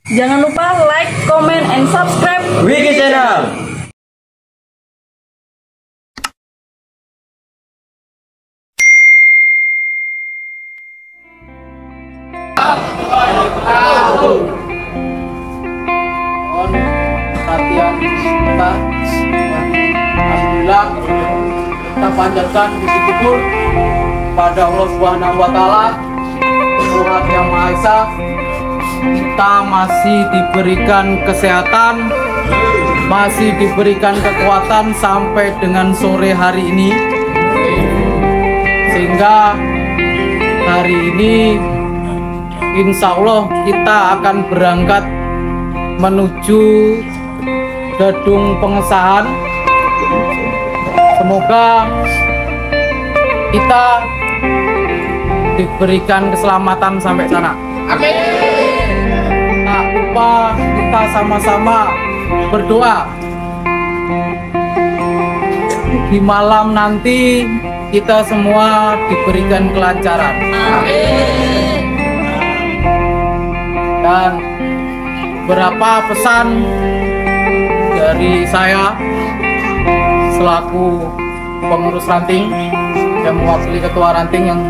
Jangan lupa like, comment, and subscribe Wiki Channel. Mohon perhatian kita. Alhamdulillah kita panjatkan puji syukur pada Allah Subhanahu wa taala, Tuhan Yang Maha Esa. Kita masih diberikan kesehatan, masih diberikan kekuatan sampai dengan sore hari ini, sehingga hari ini insya Allah kita akan berangkat menuju gedung pengesahan. Semoga kita diberikan keselamatan sampai sana. Amin. Tak lupa kita sama-sama berdoa di malam nanti kita semua diberikan kelancaran. Amin. Dan beberapa pesan dari saya selaku pengurus ranting yang mewakili ketua ranting yang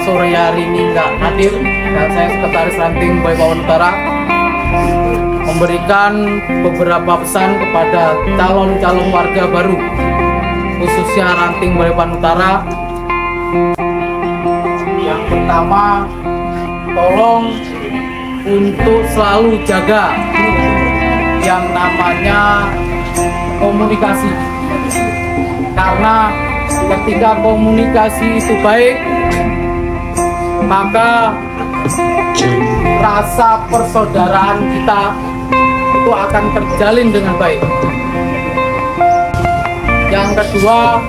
sore hari ini nggak hadir, dan saya sekretaris ranting Balikpapan Utara, memberikan beberapa pesan kepada calon-calon warga baru khususnya ranting Balikpapan Utara. Yang pertama, tolong untuk selalu jaga yang namanya komunikasi, karena ketika komunikasi itu baik, maka rasa persaudaraan kita itu akan terjalin dengan baik. Yang kedua,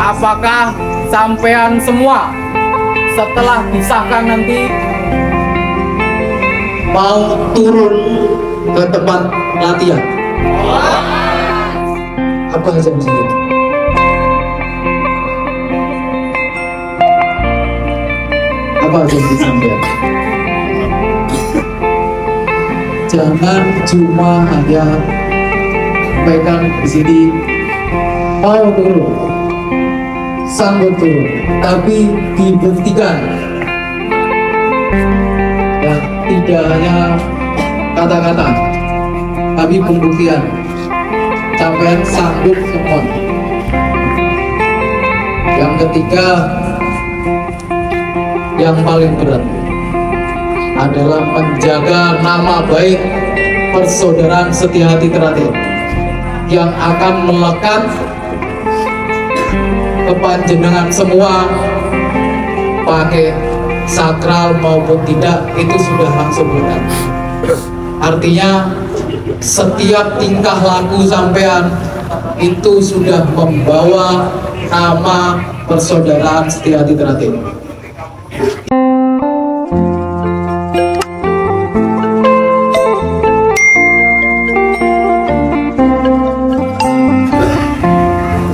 apakah sampean semua setelah disahkan nanti mau turun ke tempat latihan? Apa aja di situ? Apa aja di samping? Jangan cuma hanya pegang di sini mau turun, sanggup turun, tapi dibuktikan. Ya, tidak hanya kata-kata, tapi pembuktian. Sampai sanggup semua. Yang ketiga, yang paling berat adalah menjaga nama baik persaudaraan setia hati terakhir yang akan melekat kepanjenengan semua, pakai sakral maupun tidak, itu sudah langsung bukan. Artinya setiap tingkah laku sampean itu sudah membawa nama persaudaraan setia hati terakhir.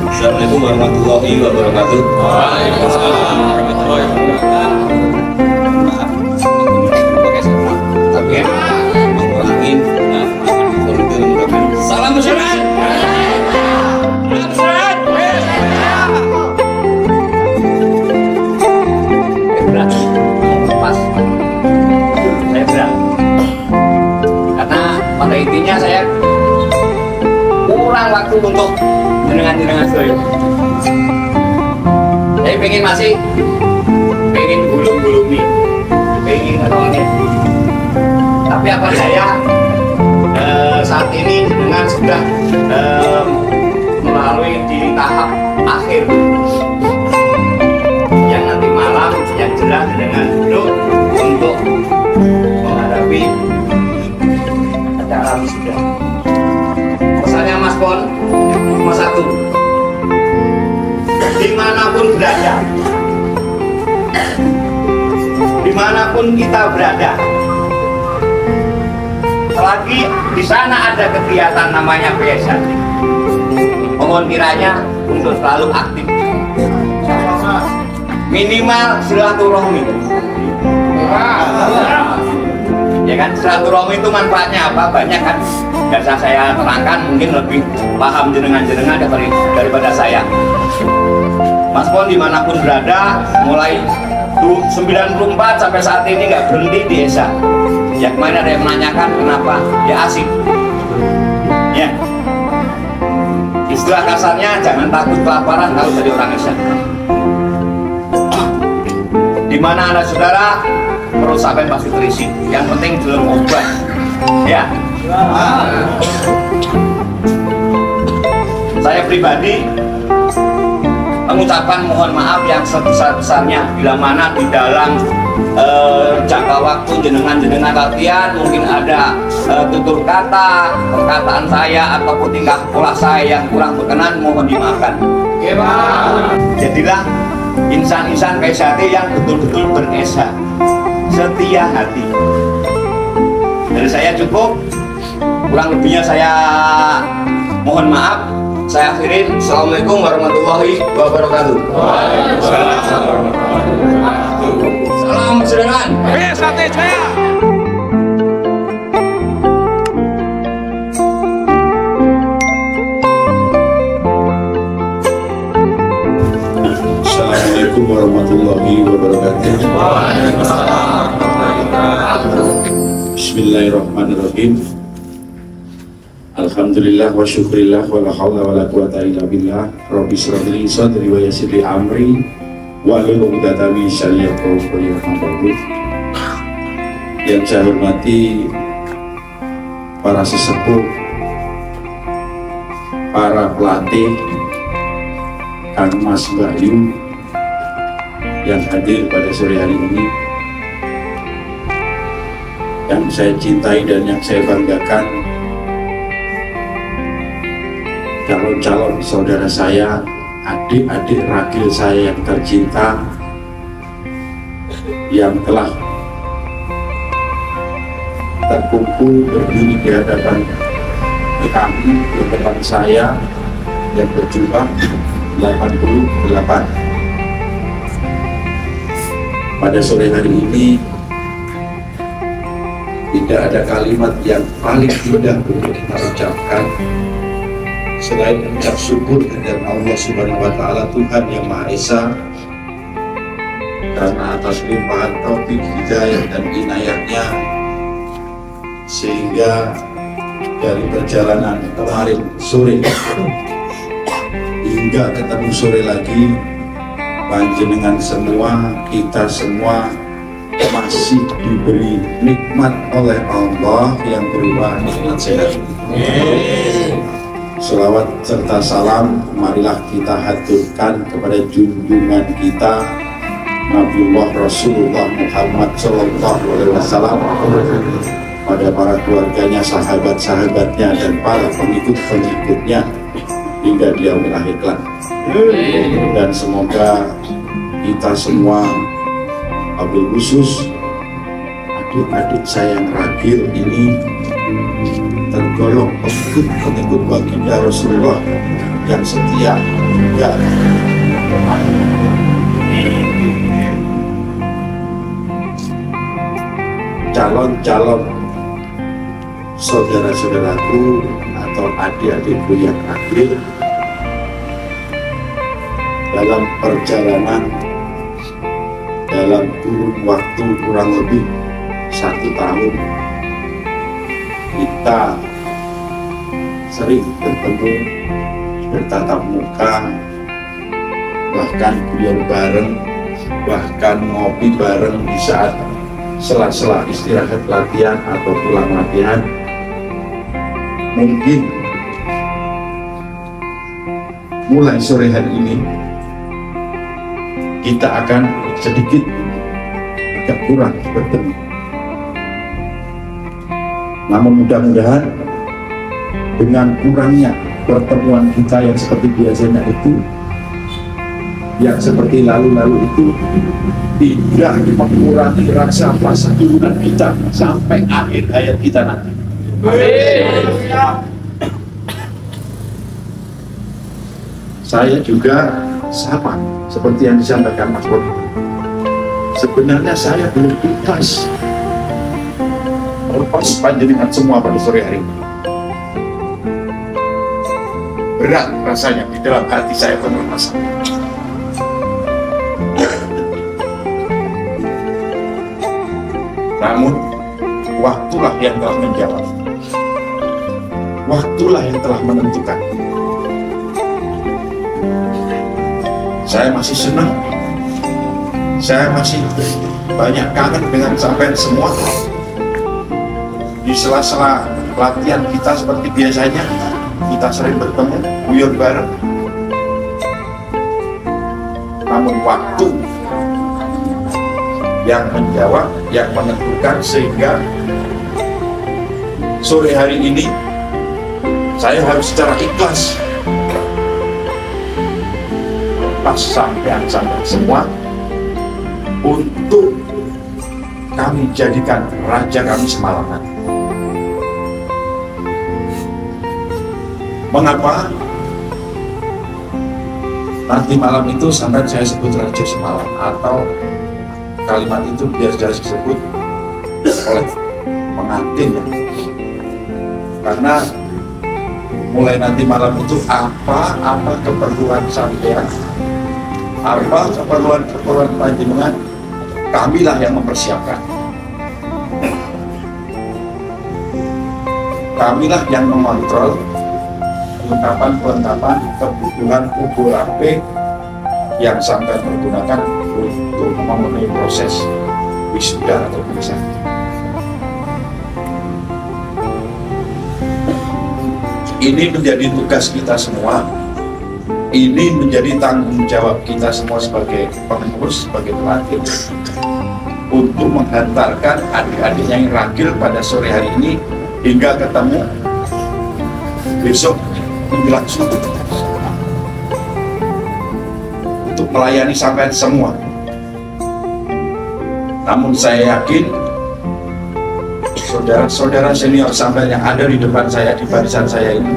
Assalamualaikum warahmatullahi wabarakatuh. Waalaikumsalam warahmatullahi wabarakatuh. Tapi mengurangi salam bersyarat. Pas saya berat, karena pada intinya saya kurang waktu untuk jenengan saya. Saya pengen gulung-gulung nih, pengen ngerongnya. Tapi apa saya saat ini dengan sudah melalui di tahap akhir yang nanti malam yang jelas dengan duduk untuk menghadapi acara wisuda. Pesannya Mas Pon cuma satu: dimanapun berada, dimanapun kita berada, selagi di sana ada kegiatan namanya PSN, mohon kiranya untuk selalu aktif, minimal silaturahmi. kan, silaturahmi itu manfaatnya apa? Banyak kan. Biasa saya terangkan, mungkin lebih paham jenengan-jenengan daripada saya. Mas Pon dimanapun berada, mulai 94 sampai saat ini nggak berhenti di Esa. Ya kemarin ada yang menanyakan kenapa? Ya asik. Ya. Istilah kasarnya jangan takut kelaparan kalau jadi orang Esa. Dimana Anda saudara, perut sampai pasti terisi. Yang penting belum obat. Ya. Saya pribadi mengucapkan mohon maaf yang sebesar-besarnya bila mana di dalam jangka waktu jenengan latihan mungkin ada tutur kata, perkataan saya ataupun tingkah pola saya yang kurang berkenan, mohon dimaafkan. Jadilah insan-insan KSHT yang betul-betul beresha, setia hati. Dari saya cukup, kurang lebihnya saya mohon maaf. Saya akhirin. Assalamualaikum warahmatullahi wabarakatuh. Salam persaudaraan. KSHT Jaya. Assalamualaikum warahmatullahi wabarakatuh. Bismillahirrahmanirrahim. Alhamdulillah wa syukrillah wa la hawla wa la quwata illa billah. Rabbi shrah li sadri wa yassir li amri wa hlul 'uqdatam min lisani yafqahu qawli. Yang saya hormati para sesepuh, para pelatih, Kang Mas Bayu yang hadir pada sore hari ini, yang saya cintai dan yang saya banggakan, calon-calon saudara saya, adik-adik ragil saya yang tercinta, yang telah terkumpul berdiri di hadapan kami, di depan saya, yang berjumlah 88. Pada sore hari ini tidak ada kalimat yang paling indah untuk kita ucapkan selain ucap syukur kepada Allah Subhanahu wa Ta'ala, Tuhan yang Maha Esa, karena atas limpahan taufik, hidayah dan inayahnya, sehingga dari perjalanan kemarin sore hingga ketemu sore lagi, panjenengan semua, kita semua masih diberi nikmat oleh Allah yang berupa nikmat sehat. Selawat serta salam marilah kita haturkan kepada junjungan kita Nabiullah Rasulullah Muhammad Sallallahu Alaihi Wasallam, pada para keluarganya, sahabat-sahabatnya, dan para pengikut-pengikutnya hingga di yaumil akhir kelak. Dan semoga kita semua, wabil khusus adik-adik saya yang ragil ini, tergolong pengikut baginda Rasulullah yang setia juga calon-calon saudara-saudaraku atau adik-adikku yang ragil dalam perjalanan dalam kurun waktu kurang lebih 1 tahun. Kita sering bertemu, bertatap muka, bahkan guyon bareng, bahkan ngopi bareng di saat sela-sela istirahat latihan atau pulang latihan. Mungkin mulai sore hari ini kita akan sedikit agak kurang bertemu. Namun mudah-mudahan dengan kurangnya pertemuan kita yang seperti biasanya itu, yang seperti lalu-lalu itu, tidak mengurangi rasa persatuan kita sampai akhir hayat kita nanti. Saya juga sama seperti yang disampaikan Mas Bobi. Sebenarnya saya belum ikhlas melepas panjenengan semua pada sore hari ini. Berat rasanya di dalam hati saya penuh masalah. Namun, waktulah yang telah menjawab. Waktulah yang telah menentukan. Saya masih senang. Saya masih banyak kangen dengan sampean semua. Di sela-sela latihan kita seperti biasanya, kita sering bertemu, guyon bareng. Namun waktu yang menjawab, yang menentukan, sehingga sore hari ini saya harus secara ikhlas lepas sampean semua untuk kami jadikan raja kami semalaman. Mengapa nanti malam itu sampai saya sebut raja semalam, atau kalimat itu biasa disebut oleh pengantin ya? Karena mulai nanti malam itu apa keperluan sampean, apa keperluan panjenengan, kamilah yang mempersiapkan. Kamilah yang mengontrol kelengkapan kebutuhan kubur AP yang sampai menggunakan untuk memenuhi proses wisuda atau pemeriksaan. Ini menjadi tugas kita semua. Ini menjadi tanggung jawab kita semua sebagai pengurus, sebagai pelatih, untuk menghantarkan adik-adiknya yang ragil pada sore hari ini hingga ketemu besok menjelang subuh, untuk melayani sampai semua. Namun saya yakin saudara-saudara senior sampai yang ada di depan saya, di barisan saya ini,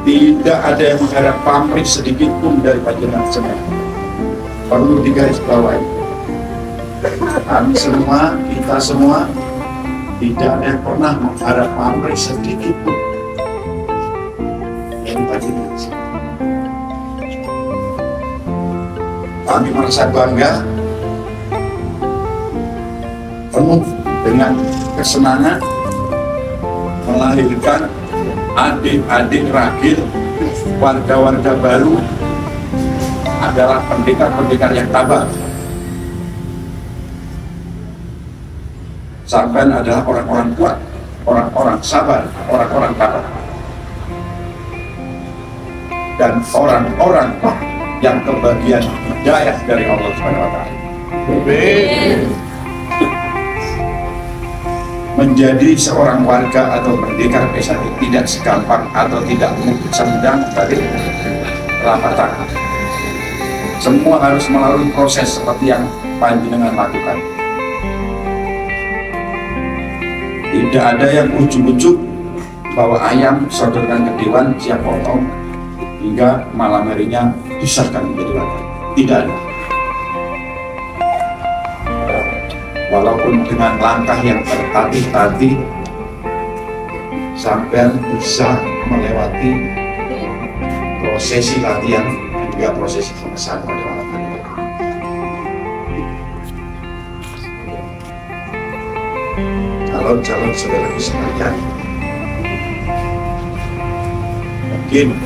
tidak ada yang mengharap pamrih sedikit pun dari panjenengan semua. Perlu digarisbawahi, kami semua, kita semua, tidak ada yang pernah mengharap pamrih sedikit pun. Kami merasa bangga, penuh dengan kesenangan melahirkan adik-adik ragil, warga-warga baru adalah pendekar-pendekar yang tabah. Sampai adalah orang-orang kuat, orang-orang sabar, orang-orang tabah, dan orang-orang yang kebagian hidayah dari Allah Subhanahu wa Ta'ala. Menjadi seorang warga atau pendekar desa tidak segampang atau tidak sedang dari telapak tangan. Semua harus melalui proses seperti yang panjenengan lakukan. Tidak ada yang ujuk-ujuk bawa ayam sodorkan ke dewan siap potong hingga malam harinya disahkan menjadi warga. Tidak ada. Walaupun dengan langkah yang tertatih-tatih, sampai bisa melewati prosesi latihan hingga prosesi pengesahan pada malam hari. Calon-calon saudara sekalian, mungkin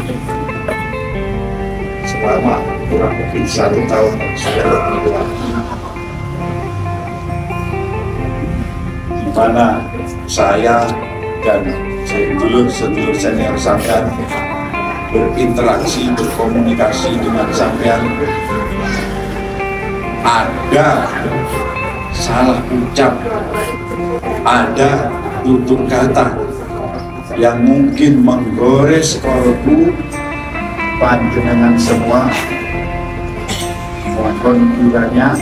selama kurang lebih 1 tahun sudah berlalu, di mana saya dan sedulur senior sampean berinteraksi, berkomunikasi dengan sampean, ada salah ucap, ada tutur kata yang mungkin menggores kolbu panjenengan semua. Mohon kiranya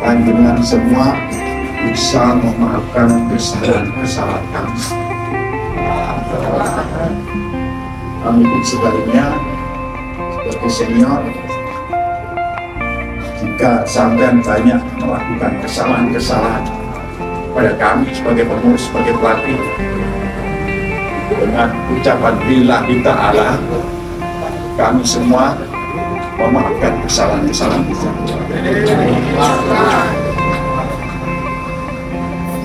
panjenengan semua bisa memaafkan kesalahan-kesalahan kami. Kami pun sebaliknya sebagai senior, jika sampean banyak melakukan kesalahan-kesalahan pada kami sebagai pengurus, sebagai pelatih, dengan ucapan billahi ta'ala, kami semua memaafkan kesalahan-kesalahan kita.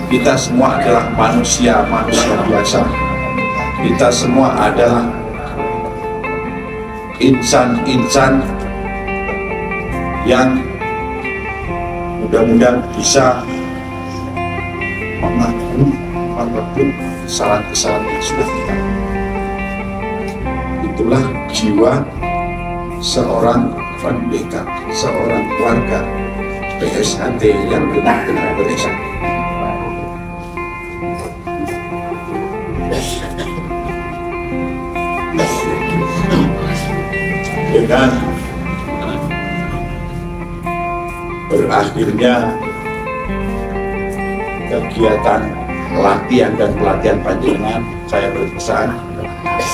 Kita semua adalah manusia biasa. Kita semua adalah insan-insan yang mudah-mudahan bisa mengakui apapun kesalahan-kesalahan yang sudah kita. Itulah jiwa seorang pendekar, seorang warga PSHT yang benar-benar beresak. Dengan berakhirnya kegiatan latihan dan pelatihan panjenengan, saya berpesan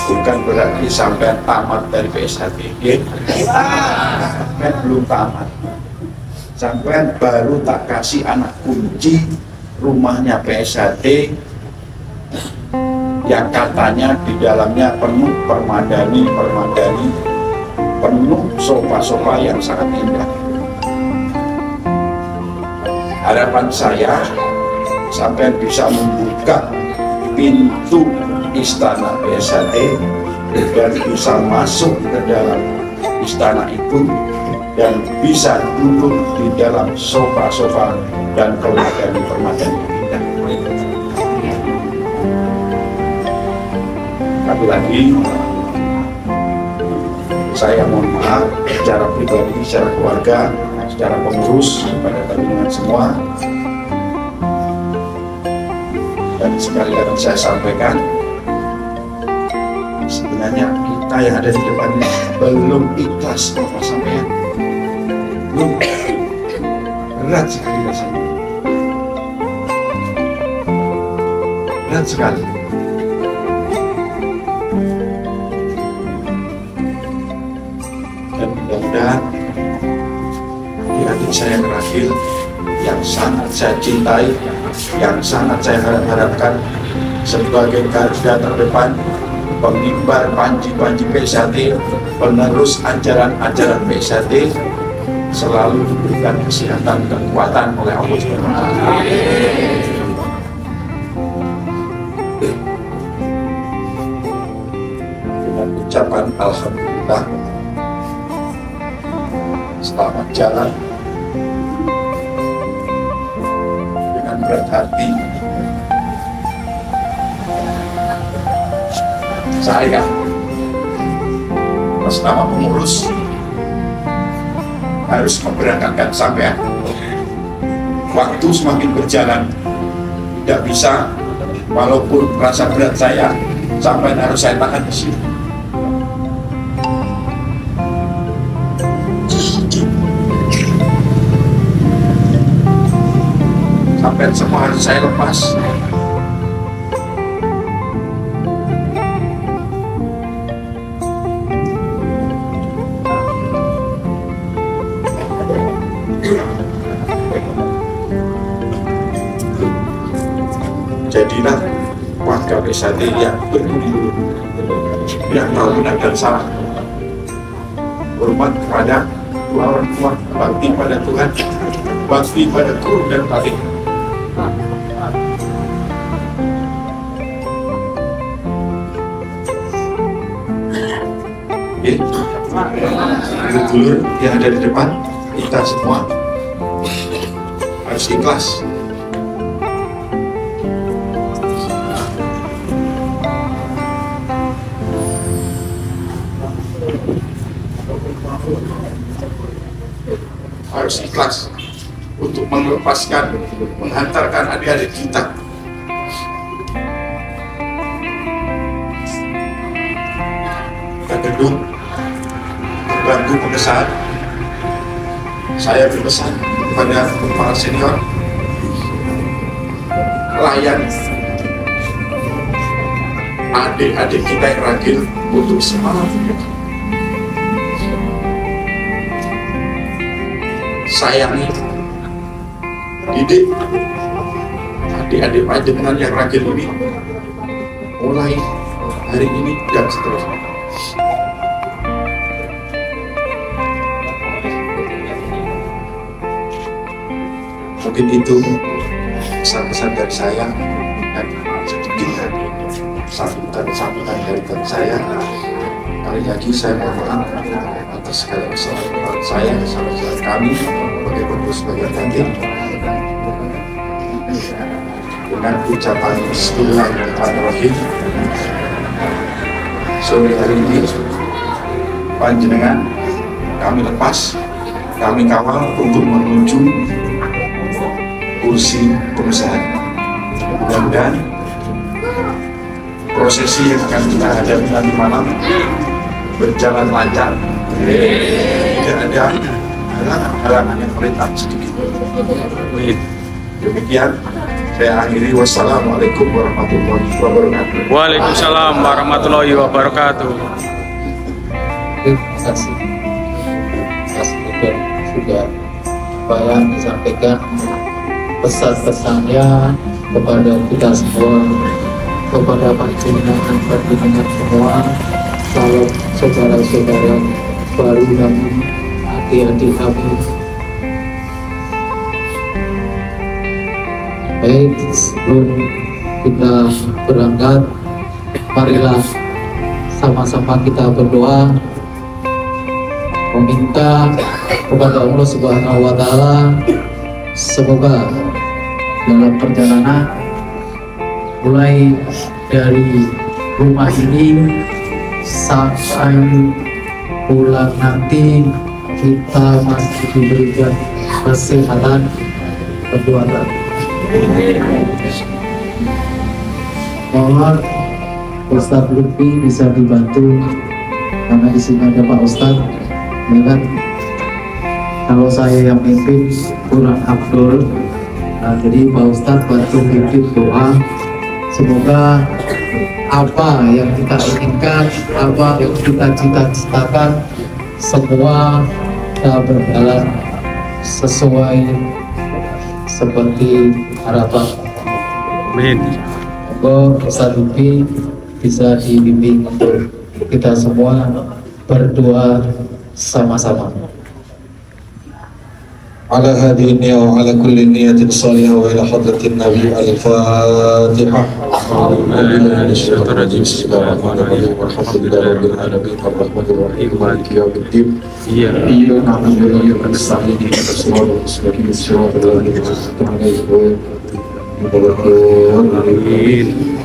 bukan berarti sampai tamat dari PSHT, sampai belum tamat, sampai baru tak kasih anak kunci rumahnya PSHT yang katanya di dalamnya penuh permadani, penuh sofa-sofa yang sangat indah. Harapan saya sampai bisa membuka pintu istana PSHT dan bisa masuk ke dalam istana itu dan bisa duduk di dalam sofa-sofa dan permadani indah. Satu lagi, saya mohon maaf secara pribadi, secara keluarga, secara pengurus kepada panjenengan semua. Dan sekali lagi saya sampaikan, sebenarnya kita yang ada di depan ini belum ikhlas Bapak sampean. Belum. Berat sekali rasanya. Berat sekali. Dan mudah-mudahan di adik saya terakhir yang sangat saya cintai, yang sangat saya harapkan sebagai garda terdepan, pengibar panji-panji PSHT, penerus ajaran-ajaran PSHT, selalu diberikan kesehatan, kekuatan oleh Allah SWT. Dengan ucapan alhamdulillah, selamat jalan. Dengan berat hati saya atas nama pengurus harus memberangkatkan sampean. Waktu semakin berjalan, tidak bisa, walaupun rasa berat saya sampai harus saya tahan di sini. Sampai semua harus saya lepas. Jadilah warga PSHT yang berbudi, yang tahu benar dan salah, hormat kepada dua orang tua, bakti pada Tuhan, bakti pada guru dan pelatih. Dulur yang ada di depan, kita semua harus ikhlas. Harus ikhlas untuk melepaskan, menghantarkan adik-adik kita ke gedung bangku pengesahan. Saya berpesan kepada para senior, layan adik-adik kita yang ragil untuk semangat. Sayangi, didik adik-adik panjenengan yang rajin ini mulai hari ini dan seterusnya. Mungkin itu pesan-pesan dari saya dan sedikit sambutan dari saya. Kali lagi saya mohon maaf atas segala kesalahan saya, kesalahan kami sebagai pengurus bagian kantin. Dengan ucapan Bismillahirrahmanirrahim, sore hari ini panjenengan kami lepas, kami kawal untuk menuju kursi pengusaha. Mudah-mudahan prosesi yang akan kita hadapi nanti malam berjalan lancar, tidak ada halangan yang melintang sedikit. Demikian saya akhiri. Wassalamualaikum warahmatullahi wabarakatuh. Waalaikumsalam warahmatullahi wabarakatuh. Terima kasih. Sudah banyak disampaikan pesan-pesannya kepada kita semua, kepada panjenengan semua, kalau saudara-saudara baru dan adik-adik kami. Baik, sebelum kita berangkat, marilah sama-sama kita berdoa, meminta kepada Allah Subhanahu wa Ta'ala, semoga dalam perjalanan mulai dari rumah ini sampai pulang nanti kita masih diberikan kesehatan perbuatan. Mohon Ustadz Lutfi bisa dibantu karena di sini ada Pak Ustadz, ya kan? Kalau saya yang mimpin kurang afdol, nah, jadi Pak Ustadz bantu pimpin doa semoga apa yang kita inginkan, apa yang kita cita-citakan semua kita berjalan sesuai seperti harapan. Amin. Semoga Ustadz Lutfi bisa dibimbing untuk kita semua berdoa sama-sama. على هذه النية وعلى كل نية صالحة وإلى حضرة النبي الفاتحة. أعوذ بالله من الشيطان الرجيم. بسم الله الرحمن الرحيم. والحمد لله رب العالمين الرحمن الرحيم مالك يوم الدين. إياك نعبد وإياك نستعين اهدنا الصراط المستقيم صراط الذين أنعمت عليهم غير المغضوب عليهم.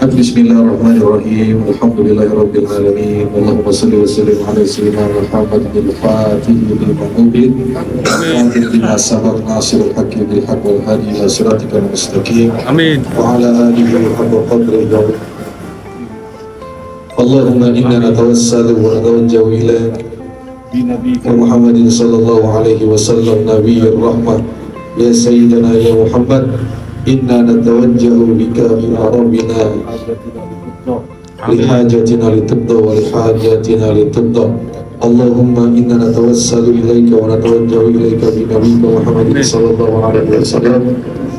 بسم الله الرحمن الرحيم. الحمد لله رب العالمين. اللهم صل وسلم على سيدنا محمد الفاتح لما أغلق والخاتم لما سبق ناصر الحق بالحق والهادي إلى صراطك المستقيم. Amin. وعلى آله حق قدره. اللهم إنا نتوسل ونتوجه إليك بنبيك محمد صلى الله عليه وسلم نبي الرحمة. يا سيدنا يا محمد إنا نتوجه بك إلى ربنا لحاجتنا لتقضى ولحاجاتنا لتقضى. اللهم إنا نتوسل إليك ونتوجه إليك بنبيك محمد صلى الله عليه وسلم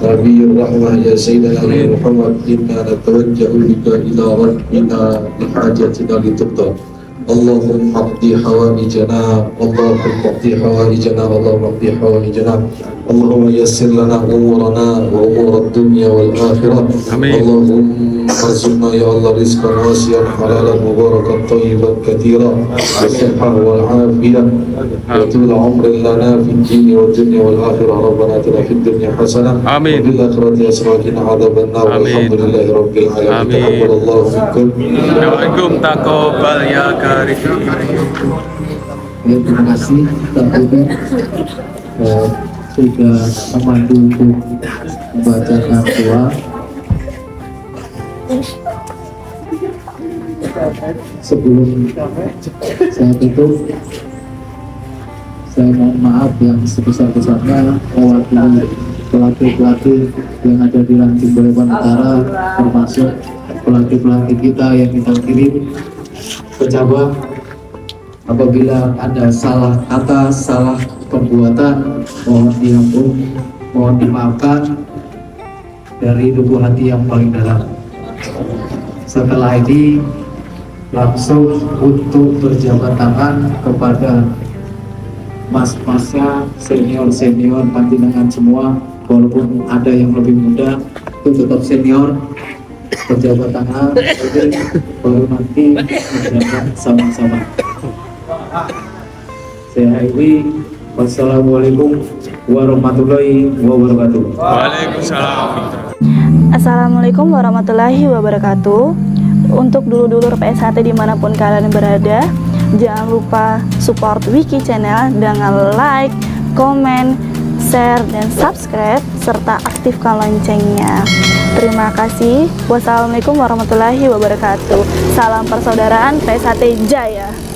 نبي الرحمة. يا سيدنا يا محمد إنا نتوجه بك إلى ربنا لحاجتنا لتقضى. اللهم اقضي حوائجنا، اللهم اقضي حوائجنا، اللهم اقضي حوائجنا. اللهم يسر لنا امورنا وامور الدنيا والاخره. اللهم ارزقنا يا الله رزقا واسعا حلالا مباركا طيبا كثيرا بالصحه والعافيه وطول عمر لنا في الدين والدنيا والاخره. ربنا اتنا في الدنيا حسنه آمين. وفي الاخره حسنه وقنا عذاب النار. والحمد لله رب العالمين. تقبل الله منكم. Assalamualaikum takobal ya karim. Terima kasih tentunya sudah memandu untuk membacakan doa. Sebelum saya tutup, saya mohon maaf yang sebesar-besarnya mewakili pelatih-pelatih yang ada di Ranting Balapan Utara, termasuk pelatih-pelatih kita yang kita kirim ke cabang. Apabila ada salah kata, salah perbuatan, mohon diampun, mohon dimaafkan. dari lubuk hati yang paling dalam. Setelah ini langsung untuk berjabat tangan kepada mas-masnya, senior-senior panjenengan semua, walaupun ada yang lebih muda itu tetap senior, berjabat tangan, baru nanti berjabat sama-sama. Saya akhiri, wassalamualaikum warahmatullahi wabarakatuh. Waalaikumsalam. Assalamualaikum warahmatullahi wabarakatuh. Untuk dulur-dulur PSHT dimanapun kalian berada, jangan lupa support Wiki Channel dengan like, komen, share, dan subscribe, serta aktifkan loncengnya. Terima kasih. Wassalamualaikum warahmatullahi wabarakatuh. Salam persaudaraan PSHT Jaya.